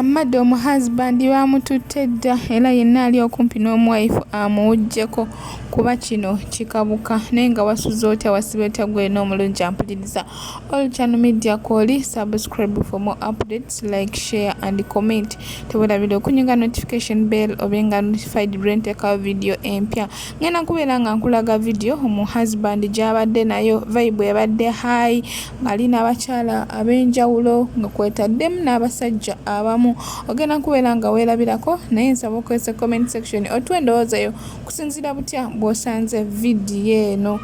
Laba Mado Omu-husband bamututte dda era yenna ali okumpi n'omu-wife amuwuggyeko kuba kino kikabuka naye nga wasuze otya wasiba otya gwe n'omulungi ampuliriza. All channel media koli subscribe for more updates, like, share and comment. Teweerabira okunyiga notification bell obenga notified bwentekawo video empya. Ngenda kubeera nga nkulaga video Omu-husband gy'abadde nayo vibe ebadde high ng'ali n'abakyala ab'enjawulo nga kwetaddemu n'abasajja abamu. Ogenda kubeera nga weerabirako naye nsaba okozesa comment section otuwe endowooza yo kusinziira butya bw'osanze vidiyo eno.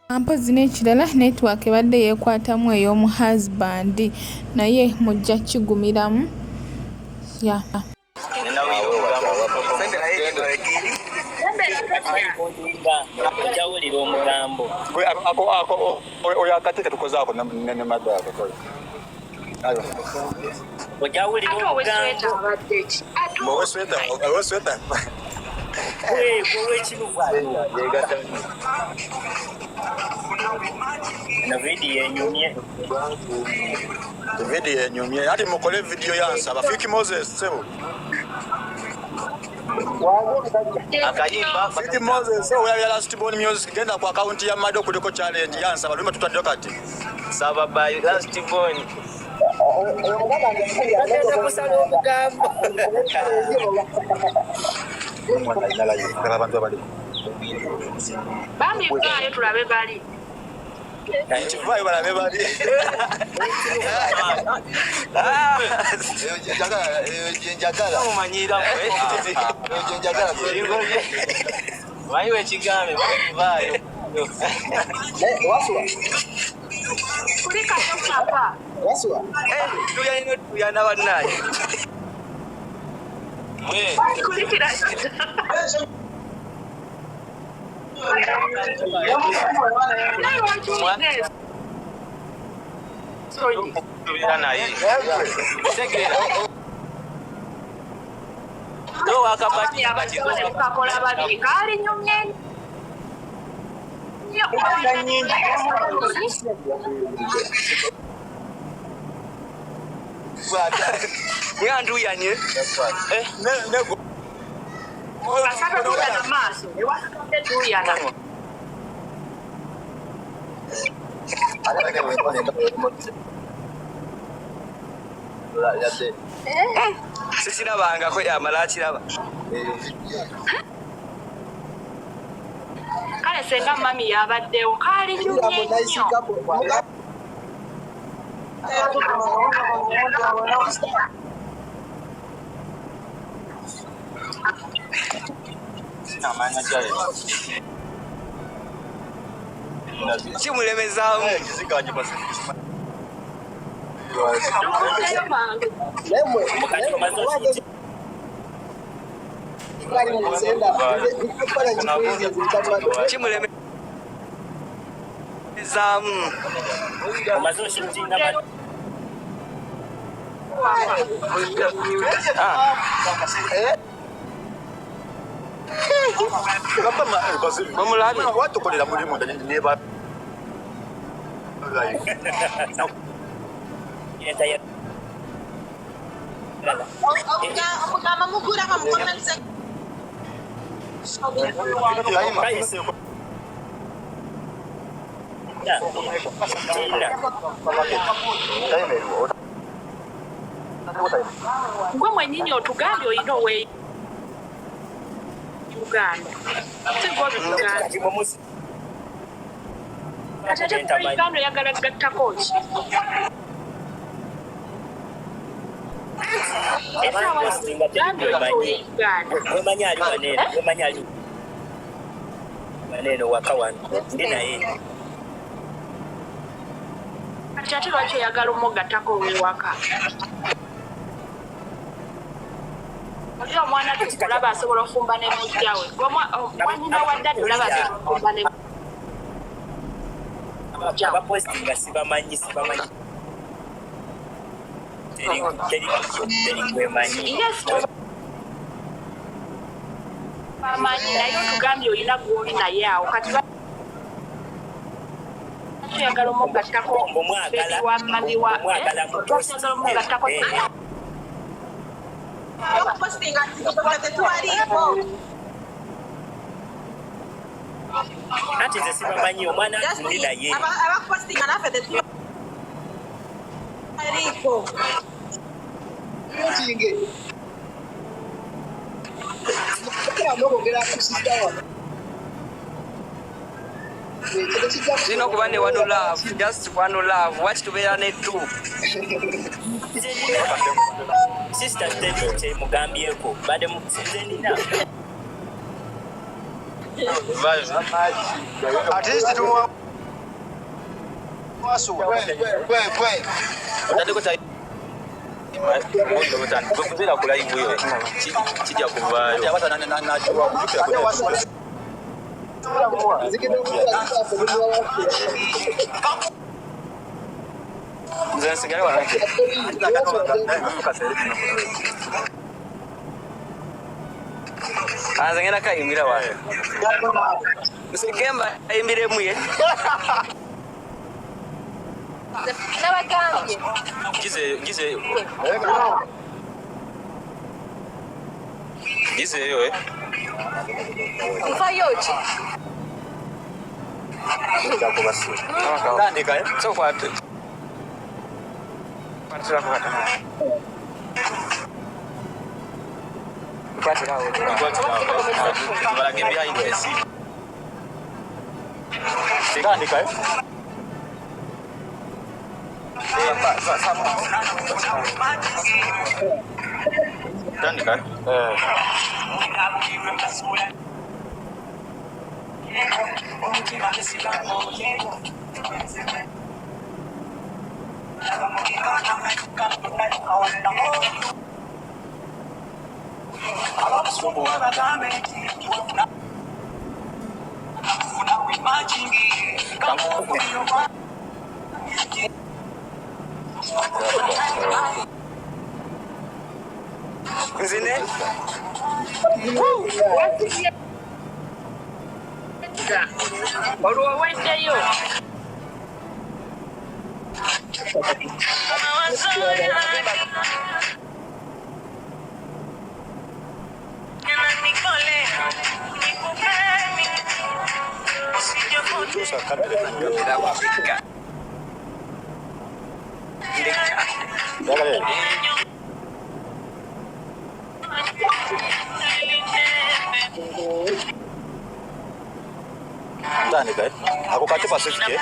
Mpozi n'ekirala network ebadde yeekwatamu ey'Omu-husband naye mujja kigumiramu ya ojawulira omugambo oyo akateke tukozaako ne maddaako ojawulira omugambo owesweta na vidiyo enyumye ati mukole vidiyo yansaba Fiki Moses sebo akayimba Fiki Moses oya last born music genda ku account ya Mado kuliko challenge yansaba luma tutadde kati saba by last born bambiii tulabe bali Vai balabe bali njagala mumanyira njagala wayiwe kigambe bayo waswa kuli kato papa waswa tuyana banaye kuli kirato mwanduyanye basaka tuyana maaso ewasaka tuyana sikirabangako yamala akiraba kale senga mami yabaddewo kaali nyumye nnyo kimulemezaamu kimulemezaamu omulabi watukolera mulimu neba omugamba mugulamu mukomense gwe mwenyini otugambye olina owe Uganda Uganda oyagala gattako ki maneno waka wano ndi naye kati ate lwaki oyagala omugattako owewaka oli omwana tukulaba asobola okufumba ne mujjawe mwanyina waddadde olaba asobola okufumba ne abapostinga sibamanyi teri kwemanyi bamanyi naye otugambye olina gwoli naye awo kati oyagala omugattako omwagala mutuusi abapostinga tetuwaliko anti nze sibamanyi omwana ndi naye abapostinga naffe tetuwaliko Sino kuba ne one love, just one love. Watch tubeera ne two. sister teri kye mugambyeko badde nze nina At least tu wasu Tandiko cha kuzira kula hivu hiyo kijja kuvaayo nze nsigale wanake anze ngenda kayimbira wayo nsikemba ayimbire muye n'abagambye gize yo nfayo ki tandika so kwate Barage behind the scene. Tandika Tandika Nzine olwo oweddeyo tandika ako kati Pacific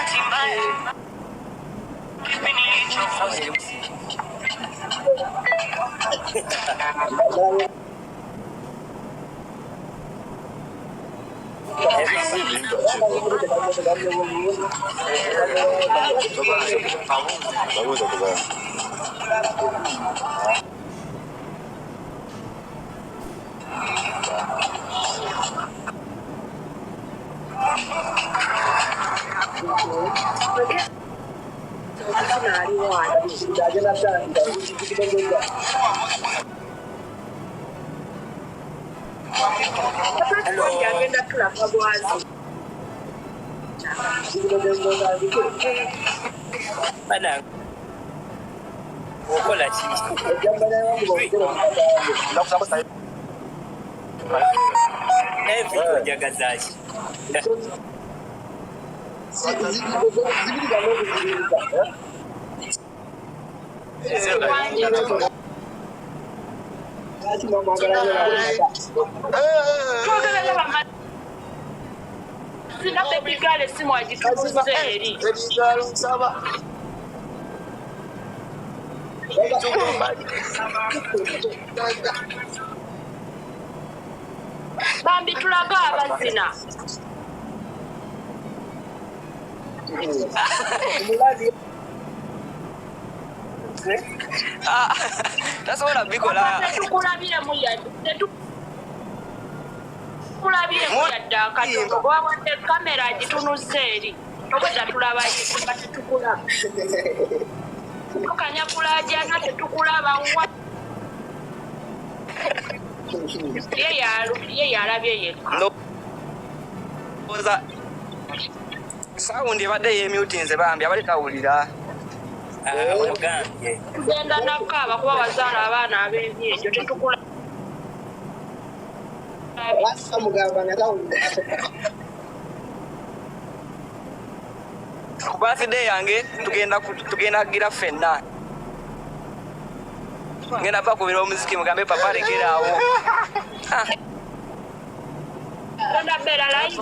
bana okola ki every jagazaki sina bebigale simu agituuze eri bambi tulaga abazina tasobola bikola tetukulabiremu yadde akatono bwawadde kamera agitunuza eri obwedda tulaba tetukulaba tukanya kulajana tetukulaba ye yalabye yekka oza saundi ebadde yemyutinze bambi abali tawulira Ogambye. Tugenda nakaaba kuba wazaala abaana ab'ebi ekyo tetukula. Ku birthday yange tugenda kugira ffenna. Ngenda bakubira omuziki mugambe papa lekeraawo. Tugenda beera live.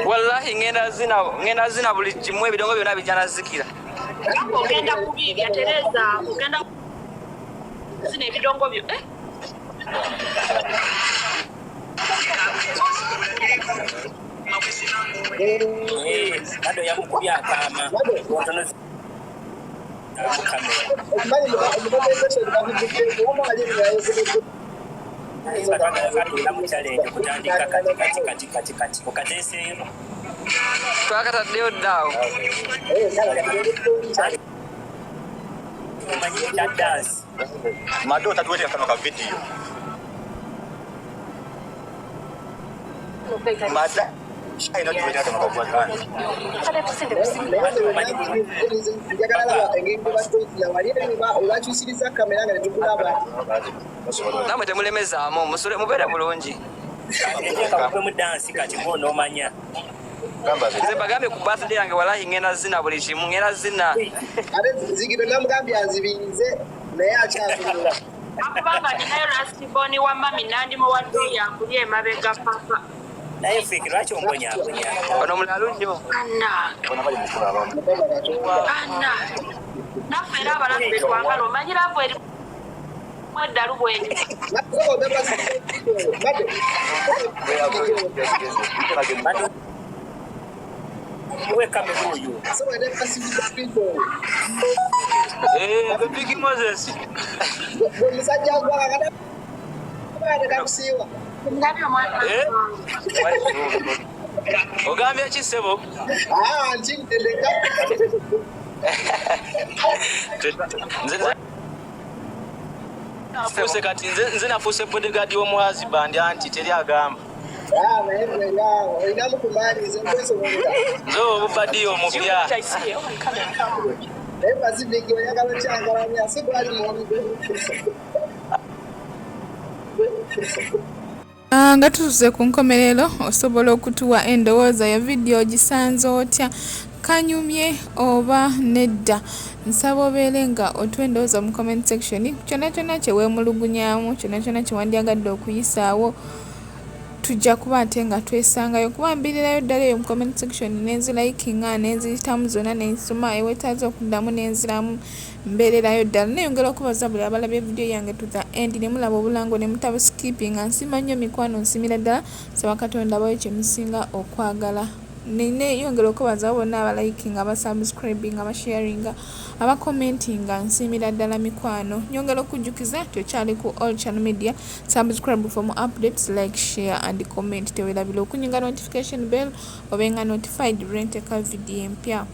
Wallahi ngenda zina buli kimu ebidongo byonna bijja nazikira. Ogenda kubibya Tereza, ogenda zina ebidongo byo. Mado yamukubya akaama. Twakataddeyo ddaawo. Mado tatuwete kano ka video. Mada. Aina tuwete kano ka video. Namwe temulemezaamu mubeere bulungi. Nze bagambye ku birthday yange wallahi ngenda zina buli kimu ngenda zina. Zigiro namugambye azibirize naye akyatulula. Akubanga ninayo lastiboni wa mami nandimu wadde yankuli emabega papa. Naye fiki lwaki ombonyabonya? Ono mulalu nnyo. Anna. Naffe era abalamu betwagala omanyira abo eri eddalu bweri. Big Moses. Omusajja agwagala kusiiwa. Ndabye omwana wange. Ogambye ki ssebo? Nti nteleka. Nafuuse kati nze nafuuse bodyguard w'omu-husband anti teri agamba. Naye olina mukumaaniza nkwesobola. Nze obubadde omupya. Naye Pacific oyagala kyangalanya si gwali muwamide. Nga tutuuse ku nkomerero osobola okutuwa endowooza ya vidiyo ogisanze otya, kanyumye oba nedda. Nsaba obeere nga otuwa endowooza mu comment section. Kyonna kyonna kye weemulugunyaamu, kyonna kyonna kye wandyagadde okuyisaawo, tujja kuba ate nga twesangayo kuba mbirirayo ddala eyo mu comment section nenzirayikinga nenziyitamu zonna nensoma ewetaaza okuddamu nenziramu mbeererayo ddala. Neyongera okubaza buli abalabye vidiyo yange to the end ne mulaba obulango ne mutabuskippinga. Nsima nnyo mikwano, nsimira ddala. Saba Katonda abawe kye musinga okwagala. Neyongera okubaza bonna abalayikinga, abasubscribinga, abasharinga, abakomentinga. Nsimira ddala mikwano. Nyongera okujjukiza tokyali ku all channel media. Subscribe for more updates, like, share and comment. Tewerabira okunyinga notification bell obenga notified renteka video empya.